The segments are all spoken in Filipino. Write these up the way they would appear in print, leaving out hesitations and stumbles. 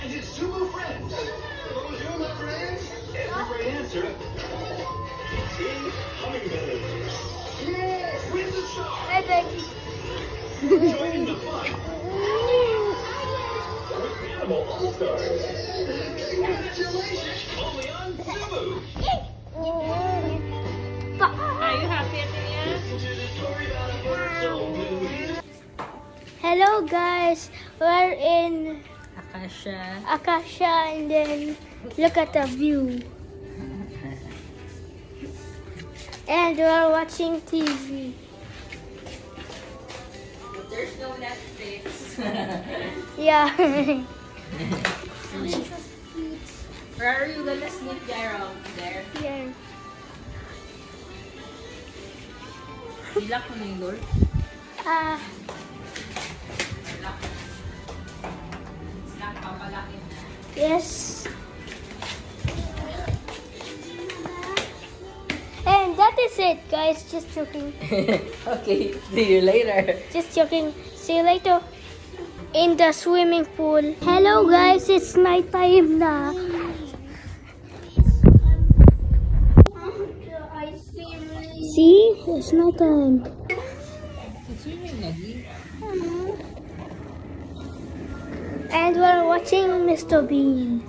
is its Sumo friends. Bonjour, my friends. Every right answer. Team Hummingbird. Yes, wins a star. Hey, baby. Joining the fun. With Animal All-Stars. Congratulations. Only on Sumo. Are you happy, Amelia? Listen to the story about a bird so blue. Hello, guys. We're in Acacia, and then look at the view. And we're watching TV. There's no Netflix. Yeah. Where are you gonna sleep, Gerald? There. Yeah. Ilak mo na yung door. Yes. And that is it, guys. Just joking. Okay, see you later. Just joking. See you later in the swimming pool. Hello, guys. It's nighttime now. See? It's nighttime. And we're watching Mr. Bean.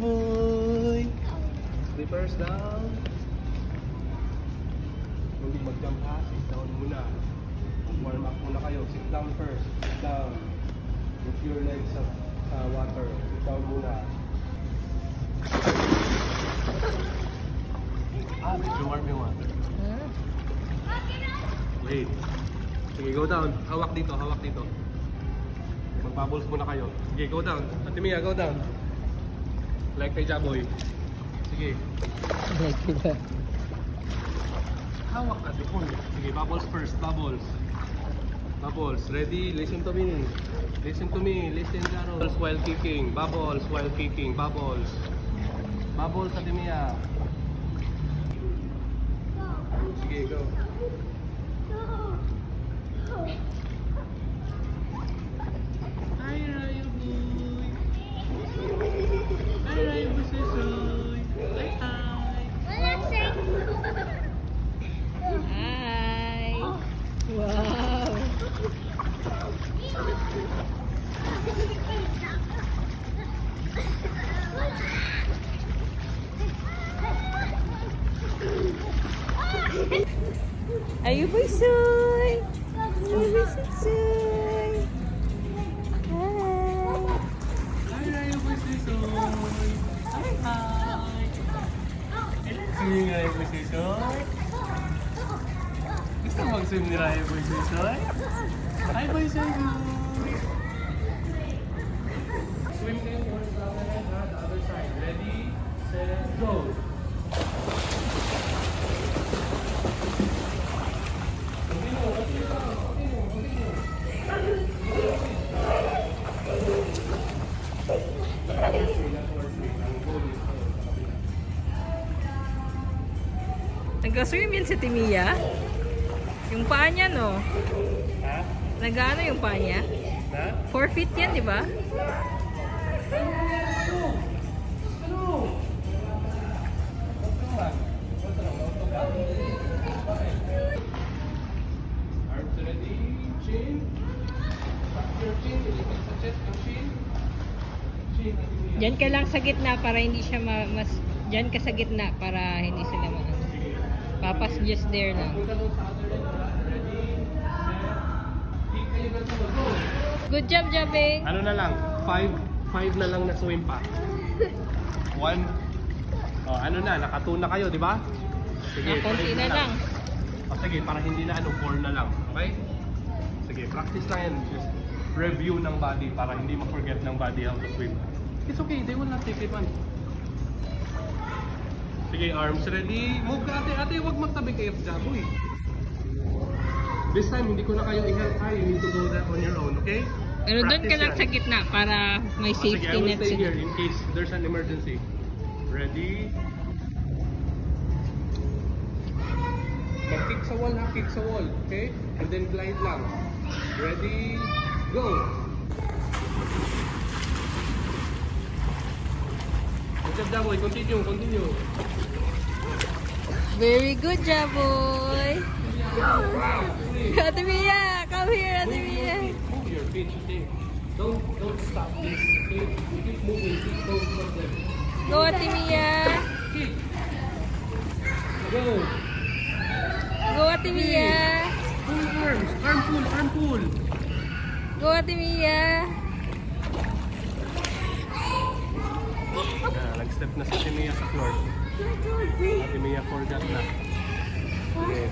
Boy. Slippers down. Huwag mag-jump ha. Sit down muna. Warm up muna kayo. Sit down first. Sit down. Put your legs sa water. Sit down muna. Medyo warm yung water. Wait. Sige, go down. Hawak dito, hawak dito. Mag-bubbles muna kayo. Sige, go down. Ate Mia, go down. Like kay Jaboy. Sige. Hawak ka doon. Sige, bubbles first. Bubbles. Bubbles. Ready? Listen to me. Listen to me. Listen, Jaro. Bubbles while kicking. Bubbles while kicking. Bubbles. Bubbles, Ate Mia. Sige, go. Hi, Rayo boy. Hi, Rayo Busesoy. Hi, hi. Hi. Wow. Ayu Busesoy. Ayu Busesoy. Hi, Rayo Busesoy. Hi, hi. Swim ni Rayo Busesoy. Gusto mo mag-swim ni Rayo Busesoy? Hi, Busesoy. Swim kayo towards the other side. Ready, set, go. Nag-swim yan si Timia. Yung paa niya, no? Ha? Nag-ano yung paa niya? Na? 4 feet yan, di ba? Arms ready, chin. Back your chin, ilipin sa chest ng chin. Chin, Diyan ka lang sa gitna para hindi siya mas... Diyan ka sa gitna para hindi sila Papa's just there lang. Good job, Jabing! Ano na lang? 5 na lang na swim pa. 1. Oh, ano na, nakatuna kayo, di ba? Sige, Konti 5 na lang. Oh, sige, para hindi na 4 na lang. Okay? Sige, practice lang yan. Just review ng body para hindi ma-forget ng body how to swim. It's okay, they will not take it man. Sige, arms ready. Move ka, ate. Ate, huwag magtabi kayo sa Jaboy. This time, hindi ko na kayo i-help. You need to do that on your own, okay? Pero doon ka Practice lang yan. sa gitna para may Sige, I safety will net stay sila. here in case there's an emergency. Ready? Mag-kick sa wall ha, kick sa wall. Okay? And then glide lang. Ready? Go! Good job, Jaboy. Continue, continue. Very good, Jaboy. Ate Mia, come here, Ate Mia. Move your feet, okay? Don't stop this, okay? Keep moving, don't stop them. Go, Ate Mia. Kick! Go! Go, Ate Mia. Pull arms, arm pull. Go, Ate Mia. Nag-step na si Ate Mia sa floor. Ate Mia forgot na. Okay.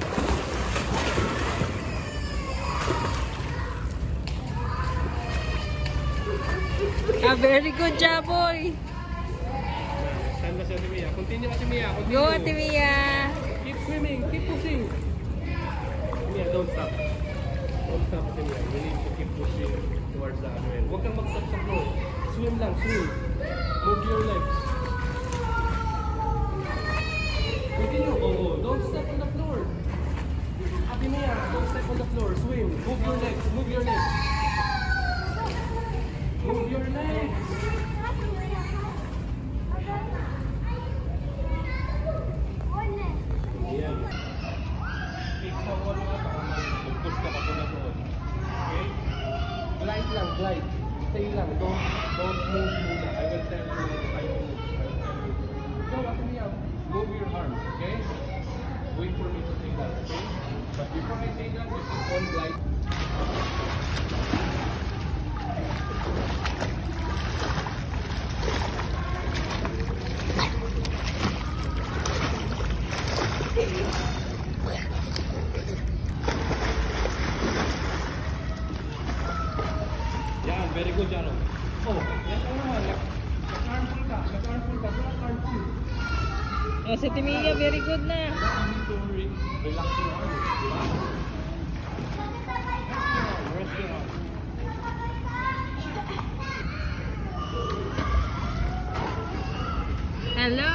Very good, Jaboy. Stand na si Ate Mia. Continue, Ate Mia. Continue. Go, Ate Mia. Keep swimming, keep pushing. Ate Mia, don't stop. Don't stop, Ate Mia. You need to keep pushing towards the other end. Huwag kang mag-stop sa floor. Swim lang, swim. Move your legs. Continue. Oh, don't step on the floor. Ate Mia, don't step on the floor. Swim. Move your legs. Move your legs. Move your legs. Ayan. Kick sa wall nga para mag-push ka pa na doon. Okay? Glide lang, glide. Stay lang. Don't move muna. I will tell you how to move. Go, Ate Mia. Move your arms, okay? Wait for me to say that, okay? But before I say that, you keep on glide. Yan, very good, Jaro. Oh, yan ang naman. Nag-arm pull ka. Nag-arm pull ka. Nag-arm pull. Oh, si Ate Mia, very good na. You need to relax your arms. Diba? Rest your arms. Hello.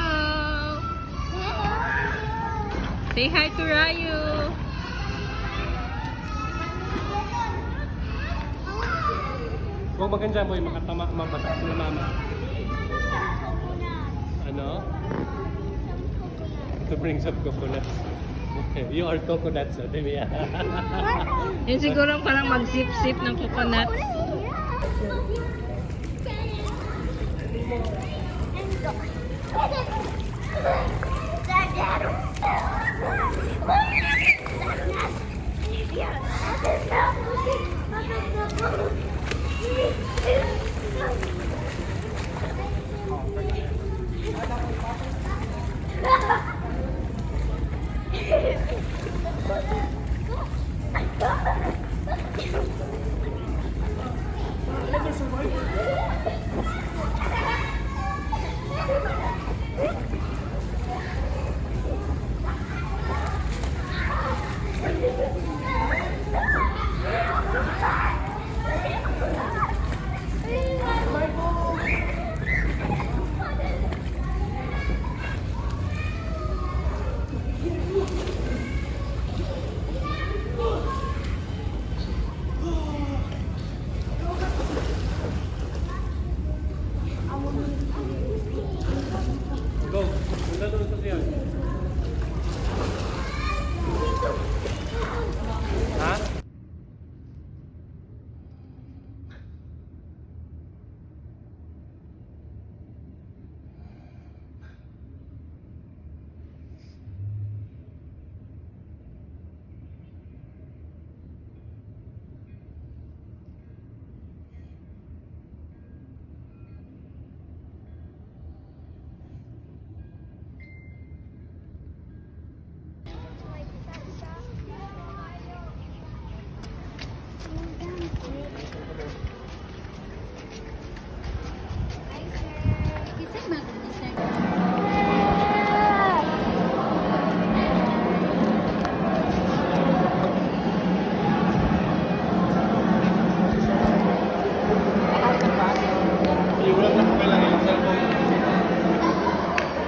Say hi to Rayu. Huwag maganda boy, makatama, mabasa sila mama. Ano? To bring some coconuts. You are coconuts, Ate Mia. Yun siguro parang mag-sip-sip ng coconut.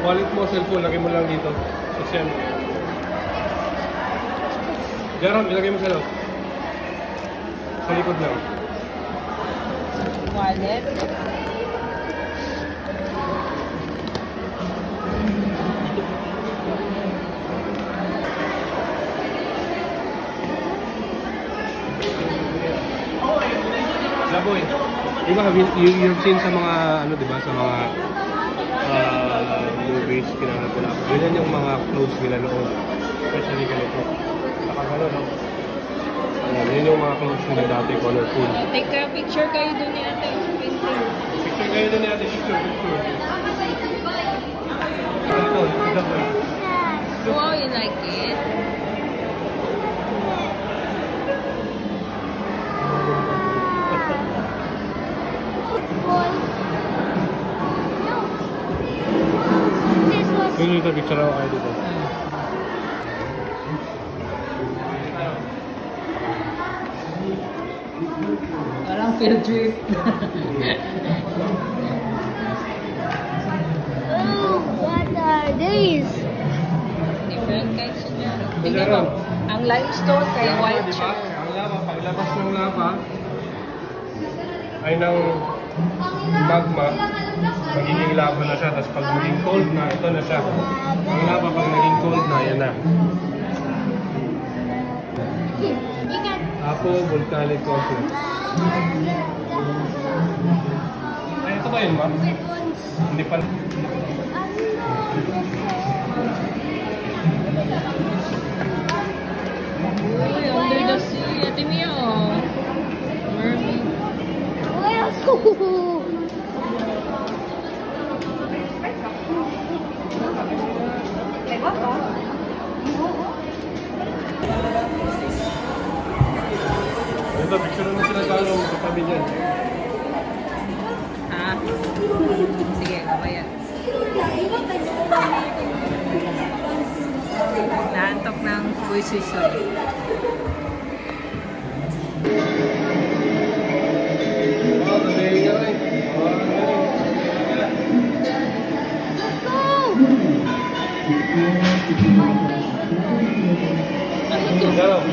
Wallet mo, cellphone, lagay mo lang dito. Sa shelf. Jaron, ilagay mo sa loob. Sa likod lang. Wallet. Laboy. Diba, you've seen sa mga, ano diba, sa mga movies, kinanap ko na. Ganyan yung mga clothes nila noon. Especially ganito. Nakagano, no? Yan yung mga clothes nila dati, colorful. Take a picture kayo doon ni ate. Painting. Picture kayo doon natin, picture. Ito, ito po. Wow, you like it? This was Dito, picture ako kayo dito. Parang field trip. oh, what are these? Different kinds of meron. Tingnan mo, ang limestone kaya white Diba? siya. Ang lava, paglabas ng lava, ay ng magma, magiging lava na siya. Tapos pag naging cold na, ito na siya. Ang lava pag naging cold na, yan na. Apo Volcanic Complex. Ay, ito ba yun, ma'am? Hindi pa. Uy, under the sea. Ate Mia, oh. Mermaid. Ito, picture na sila gano'ng katabi dyan. Ha? Sige, kabayan. Naantok ng buwis-wisoy. Oh, nabili nga rin. Gano'n.